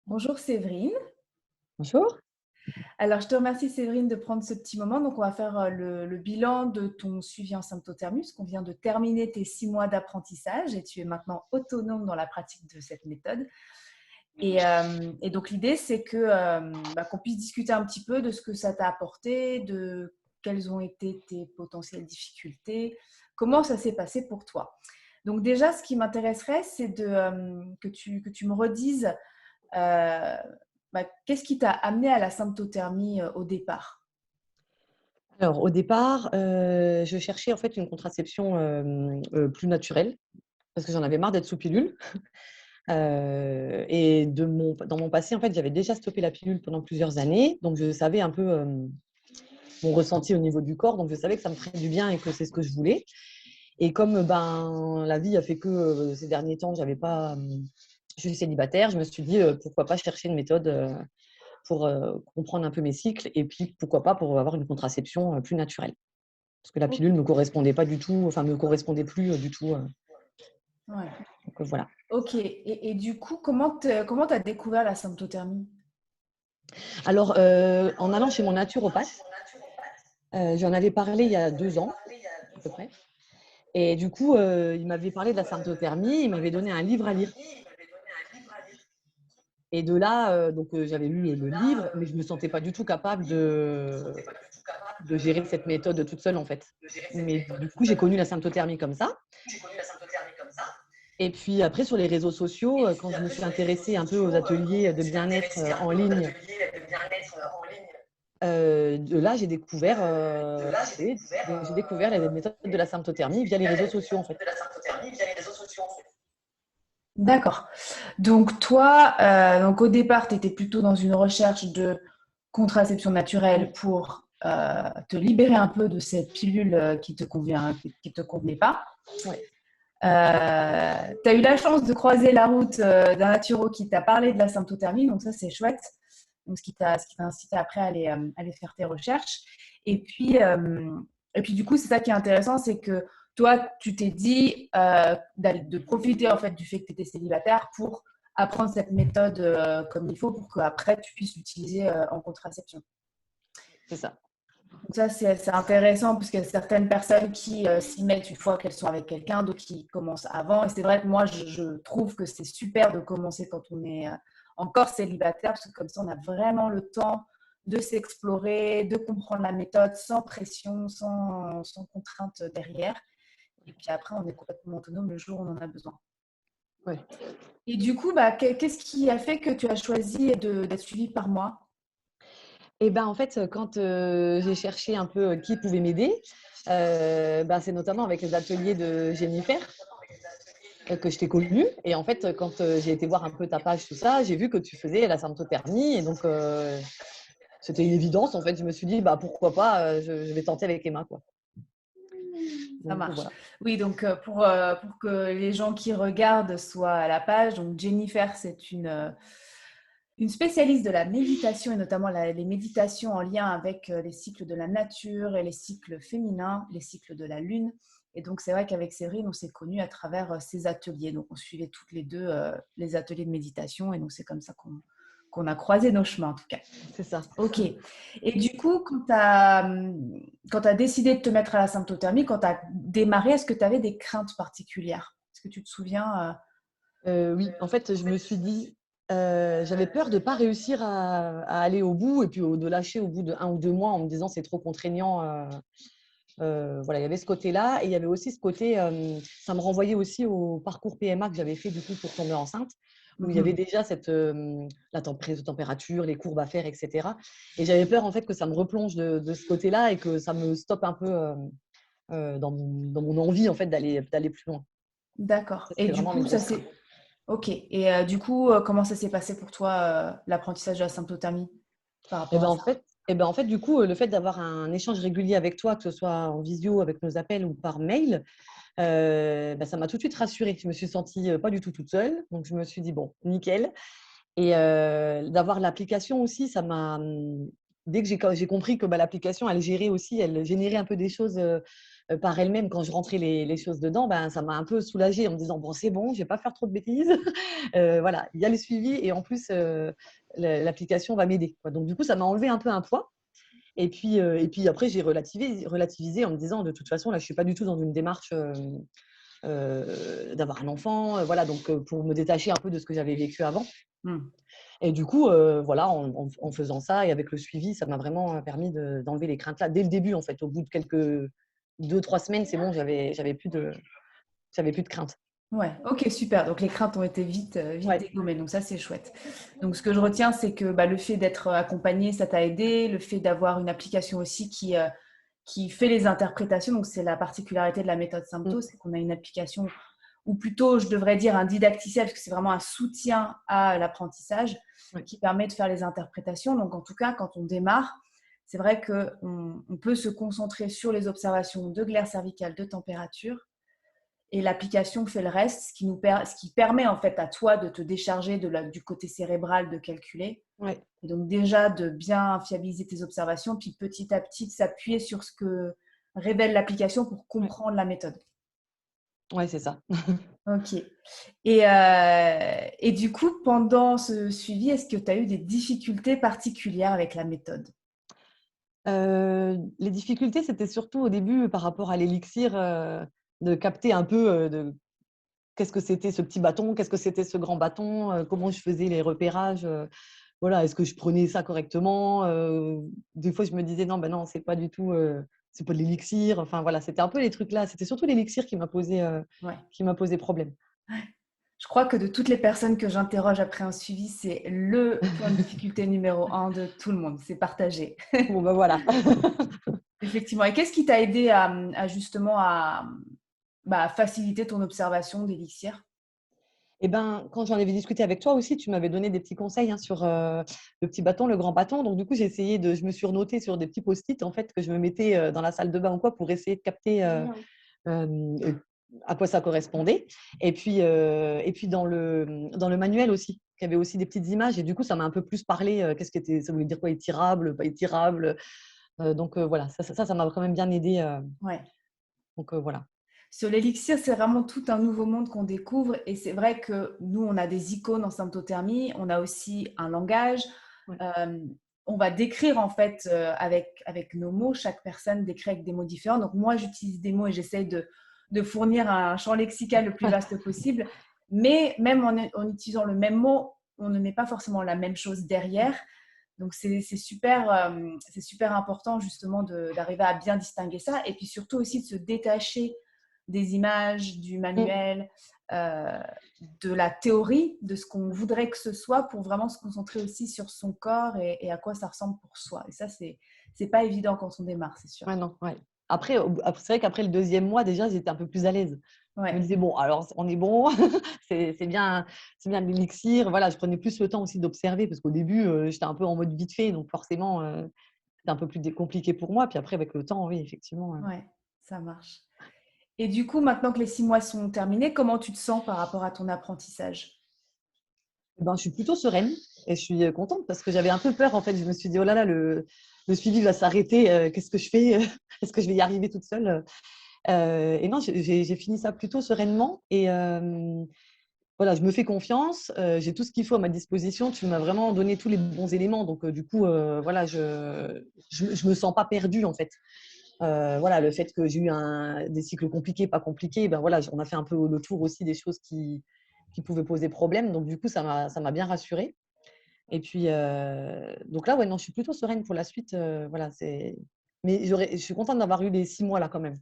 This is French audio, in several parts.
Bonjour Séverine. Bonjour. Alors, je te remercie Séverine de prendre ce petit moment. Donc, on va faire le bilan de ton suivi en symptothermie, parce qu'on vient de terminer tes 6 mois d'apprentissage et tu es maintenant autonome dans la pratique de cette méthode. Et donc, l'idée, c'est que, qu'on puisse discuter un petit peu de ce que ça t'a apporté, de quelles ont été tes potentielles difficultés, comment ça s'est passé pour toi. Donc, déjà, ce qui m'intéresserait, c'est que tu me redises euh, qu'est-ce qui t'a amené à la symptothermie au départ? Alors au départ, je cherchais en fait une contraception, plus naturelle parce que j'en avais marre d'être sous pilule. Et dans mon passé, en fait, j'avais déjà stoppé la pilule pendant plusieurs années, donc je savais un peu, mon ressenti au niveau du corps, donc je savais que ça me ferait du bien et que c'est ce que je voulais. Et comme, la vie a fait que, ces derniers temps, je suis célibataire, je me suis dit: «Pourquoi pas chercher une méthode, pour, comprendre un peu mes cycles et puis pourquoi pas pour avoir une contraception, plus naturelle». Parce que la Ok, pilule me correspondait pas du tout, enfin me correspondait plus, du tout, ouais. donc voilà. Ok. Et du coup, comment t'as découvert la symptothermie? Alors, en allant chez mon naturopathe, j'en avais parlé il y a 2 ans à peu près et du coup, il m'avait parlé de la symptothermie, il m'avait donné un livre à lire et de là, j'avais lu le livre, mais je me sentais pas du tout capable de gérer cette méthode toute seule, en fait. Mais du coup, j'ai connu la symptothermie comme ça et puis après sur les réseaux sociaux, quand je me suis intéressée un peu aux ateliers de bien-être, en ligne. De là, j'ai découvert la méthode de la symptothermie via les réseaux sociaux, en fait. D'accord. Donc toi, donc au départ, tu étais plutôt dans une recherche de contraception naturelle Oui, pour te libérer un peu de cette pilule qui te convenait pas. ouais, Tu as eu la chance de croiser la route d'un naturo qui t'a parlé de la symptothermie, donc ça c'est chouette. Donc, ce qui t'a incité après à aller faire tes recherches. Et puis, euh, et puis du coup, c'est ça qui est intéressant, c'est que toi, tu t'es dit de profiter en fait du fait que tu étais célibataire pour apprendre cette méthode comme il faut pour qu'après tu puisses l'utiliser en contraception. c'est ça. Donc ça, c'est intéressant parce qu'il y a certaines personnes qui s'y mettent une fois qu'elles sont avec quelqu'un, d'autres qui commencent avant. Et c'est vrai que moi, je trouve que c'est super de commencer quand on est encore célibataire parce que comme ça, on a vraiment le temps de s'explorer, de comprendre la méthode sans pression, sans contrainte derrière. Et puis après, on est complètement autonome le jour où on en a besoin. Ouais. Et du coup, qu'est-ce qui a fait que tu as choisi d'être suivie par moi? Et ben, en fait, quand, j'ai cherché un peu, qui pouvait m'aider, c'est notamment avec les ateliers de Jennifer, que je t'ai connue et en fait, quand, j'ai été voir un peu ta page, tout ça, j'ai vu que tu faisais la symptothermie et donc c'était une évidence, en fait. Je me suis dit: «Bah, pourquoi pas, je vais tenter avec Emma, quoi». Ça Donc marche. voilà. Oui, donc pour que les gens qui regardent soient à la page, donc Jennifer, c'est une spécialiste de la méditation et notamment les méditations en lien avec les cycles de la nature et les cycles féminins, les cycles de la lune. Et donc, c'est vrai qu'avec Séverine, on s'est connus à travers ces ateliers. Donc, on suivait toutes les deux les ateliers de méditation et donc c'est comme ça qu'on a croisé nos chemins en tout cas. C'est ça. Ok. Et du coup, quand tu as décidé de te mettre à la symptothermie, quand tu as démarré, est-ce que tu avais des craintes particulières? Est-ce que tu te souviens Oui, en fait, je me suis dit, j'avais peur de ne pas réussir à aller au bout et puis de lâcher au bout de 1 ou 2 mois en me disant: «C'est trop contraignant», voilà, il y avait ce côté-là et il y avait aussi ce côté, ça me renvoyait aussi au parcours PMA que j'avais fait du coup pour tomber enceinte, où il y avait Mhm. déjà la prise de température, les courbes à faire et cetera et j'avais peur en fait que ça me replonge de ce côté-là et que ça me stoppe un peu, dans mon envie en fait d'aller plus loin. D'accord. Ça, Et c'était du vraiment mes coup, ça grosses craintes. s'est. Ok. Et du coup, comment ça s'est passé pour toi, l'apprentissage de la symptothermie par Et rapport ben, à en ça? fait du coup, le fait d'avoir un échange régulier avec toi, que ce soit en visio avec nos appels ou par mail, ça m'a tout de suite rassurée. Je me suis sentie, pas du tout toute seule, donc je me suis dit: «Bon, nickel» et d'avoir l'application aussi, ça m'a, dès que j'ai compris que, l'application, elle générait un peu des choses, par elle-même quand je rentrais les choses dedans, ben, ça m'a un peu soulagée en me disant bon, c'est bon, je vais pas faire trop de bêtises. Voilà, il y a le suivi et en plus, l'application va m'aider, quoi. Donc, du coup, ça m'a enlevé un peu un poids. Et puis après, j'ai relativisé en me disant de toute façon, là, je suis pas du tout dans une démarche d'avoir un enfant. Voilà, donc pour me détacher un peu de ce que j'avais vécu avant. Mmh. Et du coup, voilà, en faisant ça et avec le suivi, ça m'a vraiment permis d'enlever les craintes là. Dès le début, en fait, au bout de quelques 2-3 semaines, c'est bon, j'avais plus de crainte. Ouais, ok, super. Donc les craintes ont été vite Ouais. dégommées. Donc ça, c'est chouette. Donc ce que je retiens, c'est que bah, le fait d'être accompagné, ça t'a aidé. Le fait d'avoir une application aussi qui fait les interprétations. Donc c'est la particularité de la méthode Sympto, Mmh. c'est qu'on a une application, ou plutôt, je devrais dire un didacticiel, parce que c'est vraiment un soutien à l'apprentissage Ouais. qui permet de faire les interprétations. Donc en tout cas, quand on démarre, c'est vrai qu'on peut se concentrer sur les observations de glaire cervicale, de température. Et l'application fait le reste, ce qui permet en fait à toi de te décharger du côté cérébral de calculer. Ouais. Et donc déjà de bien fiabiliser tes observations, puis petit à petit de s'appuyer sur ce que révèle l'application pour Ouais. comprendre la méthode. Ouais, c'est ça. Ok. Et du coup, pendant ce suivi, est-ce que tu as eu des difficultés particulières avec la méthode? Les difficultés, c'était surtout au début par rapport à l'élixir, de capter un peu, de qu'est-ce que c'était ce petit bâton, qu'est-ce que c'était ce grand bâton, comment je faisais les repérages, voilà, est-ce que je prenais ça correctement? Des fois, je me disais: «Non, ben non, c'est pas du tout, c'est pas de l'élixir». Enfin voilà, c'était un peu les trucs là. C'était surtout l'élixir Ouais. qui m'a posé problème. Je crois que de toutes les personnes que j'interroge après un suivi, c'est le point de difficulté numéro un de tout le monde. C'est partagé. Bon, ben voilà. Effectivement. Et qu'est-ce qui t'a aidé justement à faciliter ton observation d'Elixir? Et ben, quand j'en avais discuté avec toi aussi, tu m'avais donné des petits conseils, hein, sur, le petit bâton, le grand bâton. Donc du coup, je me suis renotée sur des petits post-it, en fait, que je me mettais, dans la salle de bain ou quoi pour essayer de capter, à quoi ça correspondait. Et puis dans le manuel aussi, il y avait aussi des petites images et du coup, ça m'a un peu plus parlé, qu'est-ce qui était ça voulait dire quoi? Étirable, pas étirable? Donc voilà, ça m'a quand même bien aidée, Ouais. donc voilà. Sur l'Elixir, c'est vraiment tout un nouveau monde qu'on découvre. Et c'est vrai que nous, on a des icônes en symptothermie, on a aussi un langage. Ouais. Euh, on va décrire en fait avec nos mots, chaque personne décrit avec des mots différents. Donc moi, j'utilise des mots et j'essaye de fournir un champ lexical le plus vaste possible. Mais même en utilisant le même mot, on ne met pas forcément la même chose derrière. Donc c'est super important justement d'arriver à bien distinguer ça. Et puis surtout aussi de se détacher des images, du Mmh. manuel, euh, de la théorie, de ce qu'on voudrait que ce soit pour vraiment se concentrer aussi sur son corps et à quoi ça ressemble pour soi. Et ça, c'est pas évident quand on démarre, c'est sûr. Ouais, non, ouais. Après c'est vrai qu'après le deuxième mois, déjà, j'étais un peu plus à l'aise. Je me Ouais, disais: «Bon, alors on est bon, c'est bien l'élixir». Voilà, je prenais plus le temps aussi d'observer parce qu'au début, j'étais un peu en mode vite fait, donc forcément, c'était un peu plus compliqué pour moi. Puis après, avec le temps, oui, effectivement, ouais, ça marche. Et du coup, maintenant que les 6 mois sont terminés, comment tu te sens par rapport à ton apprentissage? ben, je suis plutôt sereine et je suis, contente parce que j'avais un peu peur, en fait. Je me suis dit: «Oh là là, le suivi va s'arrêter, qu'est-ce que je fais? Est-ce que je vais y arriver toute seule?» Et non, j'ai fini ça plutôt sereinement et voilà, je me fais confiance, j'ai tout ce qu'il faut à ma disposition. Tu m'as vraiment donné tous les bons éléments donc du coup, voilà, je me sens pas perdue, en fait. Voilà, le fait que j'ai eu des cycles compliqués, pas compliqués, ben voilà, on a fait un peu le tour aussi des choses qui pouvaient poser problème donc du coup, ça m'a bien rassurée et puis, donc là, ouais, non, je suis plutôt sereine pour la suite, voilà, mais je suis contente d'avoir eu les 6 mois là quand même,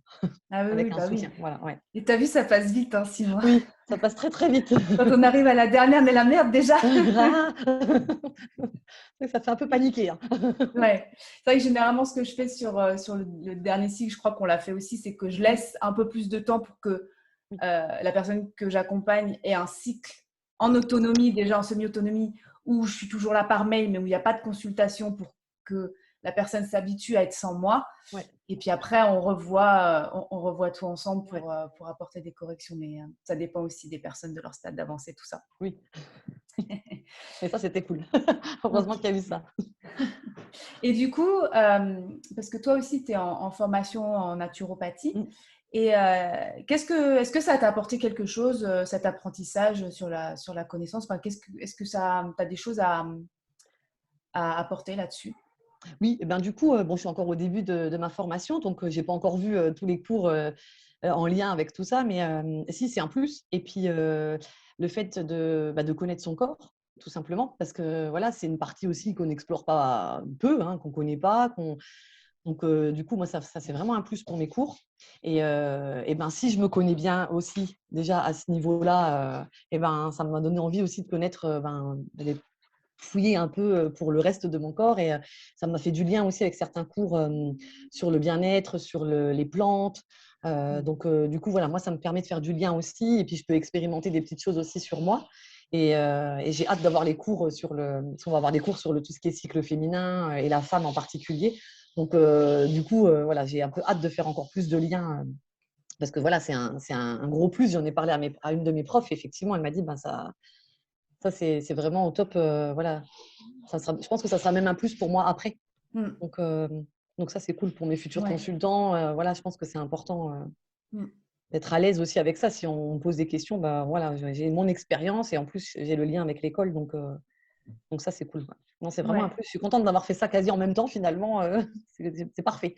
Ah oui, oui, avec un bah oui. soutien, voilà, ouais. Et t'as vu, ça passe vite, hein, 6 mois. Oui, ça passe très, très vite. Quand on arrive à la dernière, mais la merde déjà. Ah! Ça fait un peu paniquer, hein. Ouais. C'est vrai que généralement, ce que je fais sur le dernier cycle, je crois qu'on l'a fait aussi, c'est que je Mmh. laisse un peu plus de temps pour que Oui. la personne que j'accompagne ait un cycle en autonomie, déjà en semi-autonomie, où je suis toujours là par mail, mais où il n'y a pas de consultation pour que la personne s'habitue à être sans moi. Ouais, Et puis après, on revoit tout ensemble ouais, pour apporter des corrections. Mais ça dépend aussi des personnes, de leur stade d'avancée, tout ça. oui. Et ça, c'était cool. Heureusement Ok. qu'il y a eu ça. Et du coup, parce que toi aussi, tu es en formation en naturopathie. Mm. Et est-ce que ça t'a apporté quelque chose, cet apprentissage sur la connaissance? Enfin, est-ce que ça, tu as des choses à apporter là-dessus? Oui, et ben, du coup, bon, je suis encore au début de ma formation, donc j'ai pas encore vu tous les cours en lien avec tout ça, mais si, c'est un plus. Et puis, le fait de connaître son corps, tout simplement, parce que voilà, c'est une partie aussi qu'on n'explore pas peu, hein, qu'on connaît pas. Donc, du coup, moi, ça c'est vraiment un plus pour mes cours. Et ben, si je me connais bien aussi, déjà à ce niveau-là, et ben, ça m'a donné envie aussi de connaître, d'aller fouiller un peu pour le reste de mon corps. Et ça m'a fait du lien aussi avec certains cours sur le bien-être, sur les plantes. Donc, du coup, voilà, moi, ça me permet de faire du lien aussi. Et puis, je peux expérimenter des petites choses aussi sur moi. Et j'ai hâte d'avoir les cours on va avoir des cours sur tout ce qui est cycle féminin et la femme en particulier. Donc, du coup, voilà, j'ai un peu hâte de faire encore plus de liens. Parce que voilà, c'est un gros plus. J'en ai parlé à une de mes profs. Effectivement, elle m'a dit, ben, ça c'est vraiment au top. Voilà, je pense que ça sera même un plus pour moi après. Mm. Donc, euh, donc ça, c'est cool pour mes futurs Ouais. consultants. Voilà, je pense que c'est important Mm. d'être à l'aise aussi avec ça. Si on me pose des questions, bah, voilà, j'ai mon expérience et en plus, j'ai le lien avec l'école. Donc ça, c'est cool. Ouais. Non, c'est vraiment un Ouais. plus. Je suis contente d'avoir fait ça quasi en même temps, finalement. C'est parfait.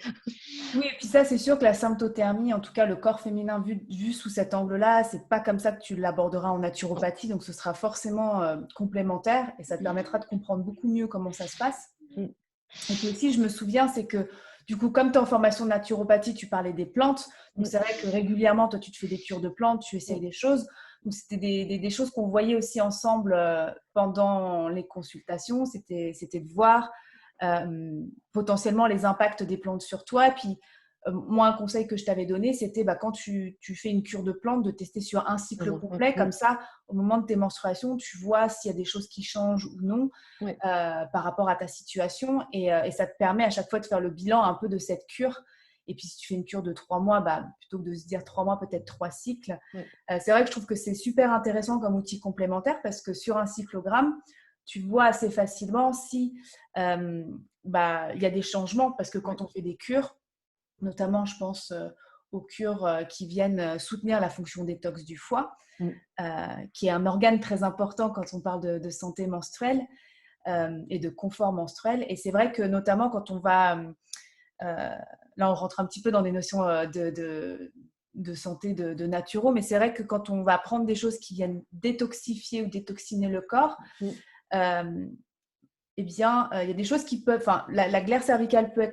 Oui, et puis ça, c'est sûr que la symptothermie, en tout cas le corps féminin vu sous cet angle-là, c'est pas comme ça que tu l'aborderas en naturopathie, donc ce sera forcément complémentaire et ça te permettra de comprendre beaucoup mieux comment ça se passe. Mm. Et puis aussi, je me souviens, c'est que du coup, comme tu es en formation de naturopathie, tu parlais des plantes. Donc, Mm. c'est vrai que régulièrement, toi, tu te fais des cures de plantes, tu essayes Mm. des choses. Donc, c'était des choses qu'on voyait aussi ensemble pendant les consultations. C'était de voir potentiellement les impacts des plantes sur toi. Et puis, moi, un conseil que je t'avais donné, c'était quand tu fais une cure de plantes, de tester sur un cycle complet. Mm. Comme ça, au moment de tes menstruations, tu vois s'il y a des choses qui changent ou non Ouais. par rapport à ta situation et ça te permet à chaque fois de faire le bilan un peu de cette cure. Et puis, si tu fais une cure de 3 mois, plutôt que de se dire 3 mois, peut-être 3 cycles. Ouais. C'est vrai que je trouve que c'est super intéressant comme outil complémentaire parce que sur un cyclogramme, tu vois assez facilement si il y a des changements. Parce que Ouais. quand on fait des cures, notamment, je pense aux cures qui viennent soutenir la fonction détox du foie, Mm. qui est un organe très important quand on parle de santé menstruelle et de confort menstruel. Et c'est vrai que notamment quand on va, là on rentre un petit peu dans des notions de santé de naturo, mais c'est vrai que quand on va prendre des choses qui viennent détoxifier ou détoxiner le corps, Mm. euh, eh bien, il y a des choses qui peuvent, enfin, la glaire cervicale peut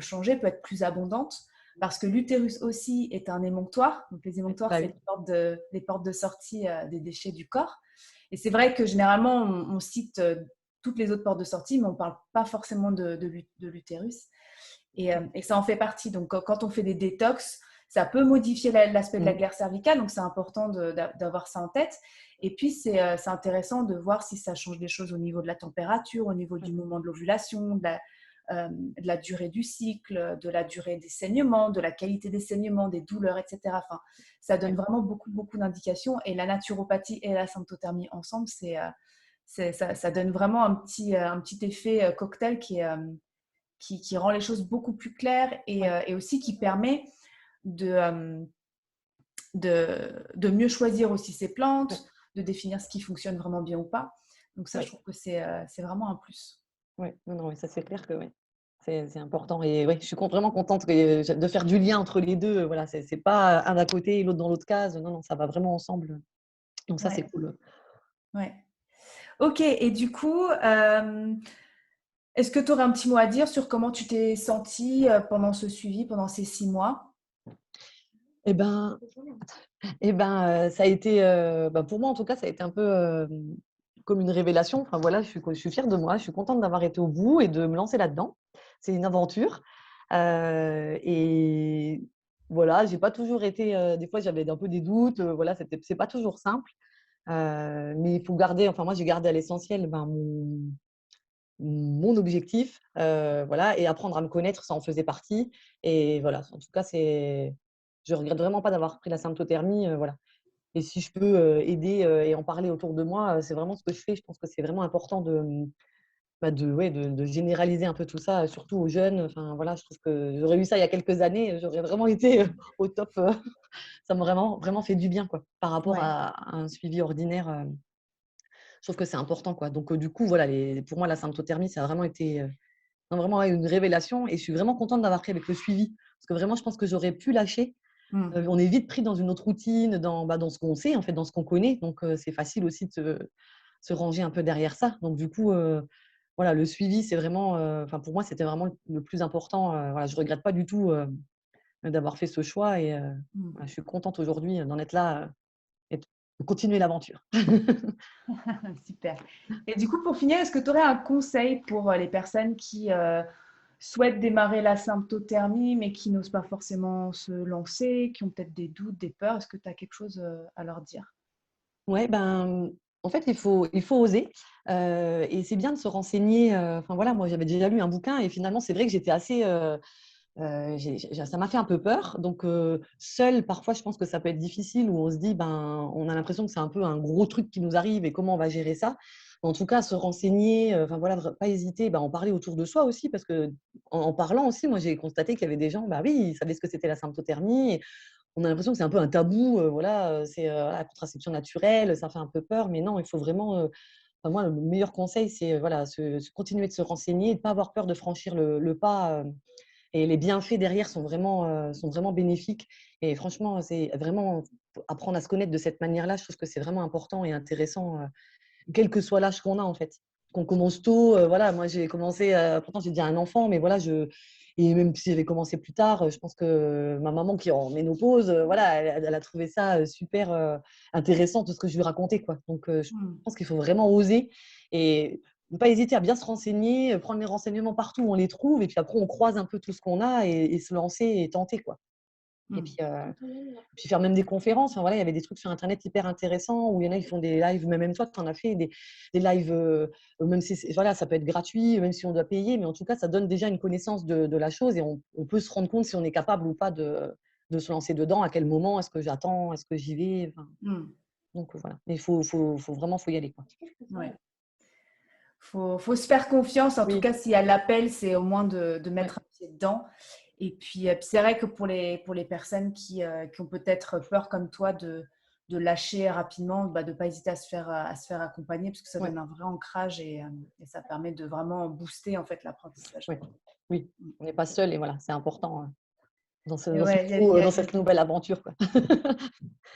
changer, peut être plus abondante, parce que l'utérus aussi est un émonctoire. Donc, les émonctoires, Bah c'est oui. les portes de sortie des déchets du corps. Et c'est vrai que généralement, on cite toutes les autres portes de sortie, mais on ne parle pas forcément de l'utérus. Et ça en fait partie. Donc, quand on fait des détox, ça peut modifier l'aspect de la Mm. glaire cervicale. Donc, c'est important d'avoir ça en tête. Et puis, c'est intéressant de voir si ça change des choses au niveau de la température, au niveau du Ouais. moment de l'ovulation, de la durée du cycle, de la durée des saignements, de la qualité des saignements, des douleurs, etc. Enfin, ça donne Ouais. vraiment beaucoup, beaucoup d'indications. Et la naturopathie et la symptothermie ensemble, ça donne vraiment un petit effet cocktail qui rend les choses beaucoup plus claires Ouais. et aussi qui permet de mieux choisir aussi ses Ouais. plantes, de définir ce qui fonctionne vraiment bien ou pas. Donc ça, je Ouais. trouve que c'est vraiment un plus. Ouais. Non, non, ouais, ça c'est clair que ouais. C'est important. Et oui, je suis vraiment contente de faire du lien entre les deux. Voilà, c'est pas un à côté et l'autre dans l'autre case. Non, non, ça va vraiment ensemble. Donc ça, c'est Ouais, cool. ouais. Ok, et du coup, est-ce que tu aurais un petit mot à dire sur comment tu t'es sentie pendant ce suivi, pendant ces 6 mois? Eh ben, ça a été, pour moi en tout cas, ça a été un peu comme une révélation. Enfin voilà, je suis fière de moi, je suis contente d'avoir été au bout et de me lancer là-dedans. C'est une aventure. Et voilà, j'ai pas toujours été. Des fois, j'avais un peu des doutes. Voilà, c'est pas toujours simple. Mais il faut garder. Enfin, moi, j'ai gardé à l'essentiel mon objectif, voilà, et apprendre à me connaître, ça en faisait partie. Et voilà, en tout cas, je regrette vraiment pas d'avoir pris la symptothermie, voilà. Et si je peux aider et en parler autour de moi, c'est vraiment ce que je fais. Je pense que c'est vraiment important de généraliser un peu tout ça, surtout aux jeunes. Enfin, voilà, je trouve que j'aurais eu ça il y a quelques années, j'aurais vraiment été au top. Ça m'a vraiment, vraiment fait du bien, quoi, par rapport Ouais. à un suivi ordinaire. Je trouve que c'est important, quoi. Donc, du coup, voilà, pour moi, la symptothermie, ça a vraiment été non, vraiment ouais, une révélation. Et je suis vraiment contente d'avoir pris avec le suivi. Parce que vraiment, je pense que j'aurais pu lâcher. Mm. On est vite pris dans une autre routine, dans ce qu'on sait, en fait, dans ce qu'on connaît. Donc, c'est facile aussi de se ranger un peu derrière ça. Donc, du coup, voilà, le suivi, c'est vraiment, enfin, pour moi, c'était vraiment le plus important. Voilà, je ne regrette pas du tout d'avoir fait ce choix. Et Mm. voilà, je suis contente aujourd'hui d'en être là et de continuer l'aventure. Super. Et du coup, pour finir, est-ce que tu aurais un conseil pour les personnes qui souhaitent démarrer la symptothermie, mais qui n'osent pas forcément se lancer, qui ont peut-être des doutes, des peurs? Est-ce que tu as quelque chose à leur dire? Ouais, ben, en fait, il faut oser, et c'est bien de se renseigner, enfin, voilà, moi, j'avais déjà lu un bouquin et finalement, c'est vrai que j'étais assez, ça m'a fait un peu peur. Donc, seule, parfois, je pense que ça peut être difficile où on se dit, ben, on a l'impression que c'est un peu un gros truc qui nous arrive et comment on va gérer ça. En tout cas, se renseigner, enfin, voilà, pas hésiter, ben, en parler autour de soi aussi parce qu'en parlant aussi, moi, j'ai constaté qu'il y avait des gens, bah oui, ils savaient ce que c'était la symptothermie. On a l'impression que c'est un peu un tabou, voilà, c'est, la contraception naturelle, ça fait un peu peur, mais non, il faut vraiment, enfin moi, le meilleur conseil, c'est, voilà, continuer de se renseigner et de pas avoir peur de franchir le pas, et les bienfaits derrière sont vraiment bénéfiques et franchement, c'est vraiment apprendre à se connaître de cette manière-là, je trouve que c'est vraiment important et intéressant, quel que soit l'âge qu'on a, en fait. Qu'on commence tôt, voilà, moi j'ai commencé, pourtant j'ai déjà un enfant, mais voilà, et même si j'avais commencé plus tard, je pense que ma maman qui est en ménopause, voilà, elle a trouvé ça, super, intéressant tout ce que je lui racontais, quoi. Donc, je Mm. pense qu'il faut vraiment oser et ne pas hésiter à bien se renseigner, prendre les renseignements partout où on les trouve et puis après on croise un peu tout ce qu'on a et se lancer et tenter, quoi. Et Mm. puis faire même des conférences. Enfin, voilà, il y avait des trucs sur internet hyper intéressants où il y en a qui font des lives, même toi, tu en as fait des lives, même si voilà, ça peut être gratuit, même si on doit payer, mais en tout cas, ça donne déjà une connaissance de la chose et on peut se rendre compte si on est capable ou pas de se lancer dedans, à quel moment, est-ce que j'attends, est-ce que j'y vais. Enfin, Mm. donc voilà, mais faut vraiment faut y aller, quoi. Ouais. Faut se faire confiance. En tout Oui, cas, s'il y a l'appel, c'est au moins de ouais. mettre un pied dedans. Et puis, c'est vrai que pour les personnes qui ont peut-être peur comme toi de lâcher rapidement, bah, de ne pas hésiter à se faire accompagner parce que ça Ouais, donne un vrai ancrage et ça permet de vraiment booster en fait l'apprentissage. ouais, oui, Mm. on n'est pas seul et voilà, c'est important, Et ouais, dans cette nouvelle aventure, quoi.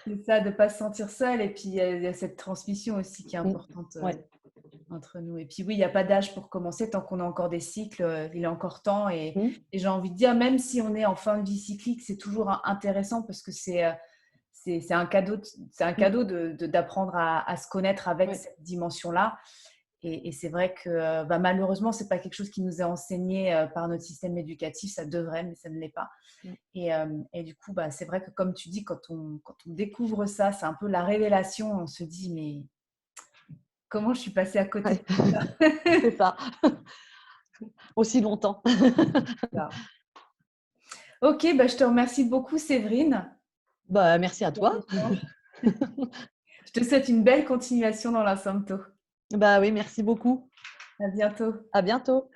c'est ça, de ne pas se sentir seul. Et puis, il y a cette transmission aussi qui est Mmh. importante Ouais. entre nous. Et puis oui, il n'y a pas d'âge pour commencer. Tant qu'on a encore des cycles, il est encore temps. Mmh. Et j'ai envie de dire, même si on est en fin de vie cyclique, c'est toujours intéressant parce que c'est un cadeau, c'est un Mmh. cadeau d'apprendre à se connaître avec Ouais. cette dimension-là. Et c'est vrai que bah, malheureusement, ce n'est pas quelque chose qui nous est enseigné par notre système éducatif. Ça devrait, mais ça ne l'est pas. Mmh. Et du coup, bah, c'est vrai que comme tu dis, quand on découvre ça, c'est un peu la révélation. On se dit, mais comment je suis passée à côté de Ouais. ça? C'est ça. Aussi longtemps. Ok, bah, je te remercie beaucoup, Séverine. Bah, merci à Cet toi. échange. Je te souhaite une belle continuation dans la Santo. Bah oui, merci beaucoup. À bientôt. À bientôt.